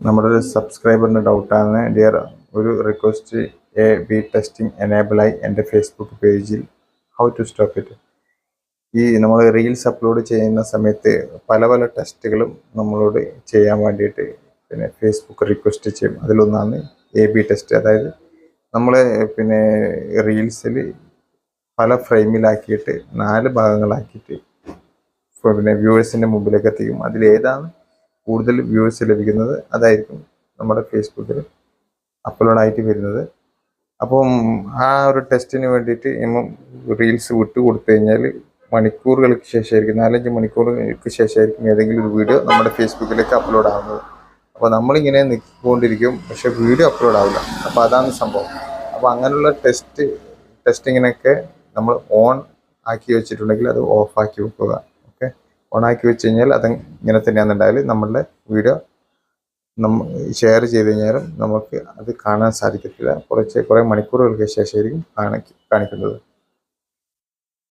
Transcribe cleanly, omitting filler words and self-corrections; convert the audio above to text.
നമ്മുടെ ഒരു സബ്സ്ക്രൈബറിൻ്റെ ഡൗട്ടാണ് ഡിയർ, ഒരു request A B testing enable ആയി എൻ്റെ ഫേസ്ബുക്ക് പേജിൽ, ഹൗ ടു സ്റ്റോപ്പ് ഇറ്റ്. ഈ നമ്മൾ റീൽസ് അപ്ലോഡ് ചെയ്യുന്ന സമയത്ത് പല പല ടെസ്റ്റുകളും നമ്മളോട് ചെയ്യാൻ വേണ്ടിയിട്ട് പിന്നെ ഫേസ്ബുക്ക് റിക്വസ്റ്റ് ചെയ്യും. അതിലൊന്നാണ് എ ബി ടെസ്റ്റ്. അതായത് നമ്മൾ പിന്നെ റീൽസിൽ പല ഫ്രെയിമിലാക്കിയിട്ട് 4 ഭാഗങ്ങളാക്കിയിട്ട് പിന്നെ വ്യൂവേഴ്സിൻ്റെ മുമ്പിലേക്ക് എത്തിക്കും. അതിലേതാണ് കൂടുതൽ വ്യൂവേഴ്സ് ലഭിക്കുന്നത് അതായിരിക്കും നമ്മുടെ ഫേസ്ബുക്കിൽ അപ്ലോഡായിട്ട് വരുന്നത്. അപ്പം ആ ഒരു ടെസ്റ്റിന് വേണ്ടിയിട്ട് റീൽസ് വിട്ട് കൊടുത്തു കഴിഞ്ഞാൽ മണിക്കൂറുകൾക്ക് ശേഷമായിരിക്കും, 4-5 മണിക്കൂറുകൾക്ക് ശേഷമായിരിക്കും ഏതെങ്കിലും ഒരു വീഡിയോ നമ്മുടെ ഫേസ്ബുക്കിലേക്ക് അപ്ലോഡ് ആവുന്നത്. അപ്പോൾ നമ്മളിങ്ങനെ നിൽക്കൊണ്ടിരിക്കും, പക്ഷെ വീഡിയോ അപ്ലോഡ് ആവില്ല. അപ്പോൾ അതാണ് സംഭവം. അപ്പോൾ അങ്ങനെയുള്ള ടെസ്റ്റിങ്ങിനൊക്കെ നമ്മൾ ഓൺ ആക്കി വെച്ചിട്ടുണ്ടെങ്കിൽ അത് ഓഫാക്കി വെക്കുക. ഓക്കെ, ഓൺ ആക്കി വെച്ച് കഴിഞ്ഞാൽ അത് ഇങ്ങനെ തന്നെയാണെന്നുണ്ടായാൽ നമ്മളുടെ വീഡിയോ ഷെയർ ചെയ്ത് കഴിഞ്ഞാലും നമുക്ക് അത് കാണാൻ സാധിക്കത്തില്ല. കുറേ മണിക്കൂറുകൾക്ക് ശേഷമായിരിക്കും കാണിക്കുന്നത്.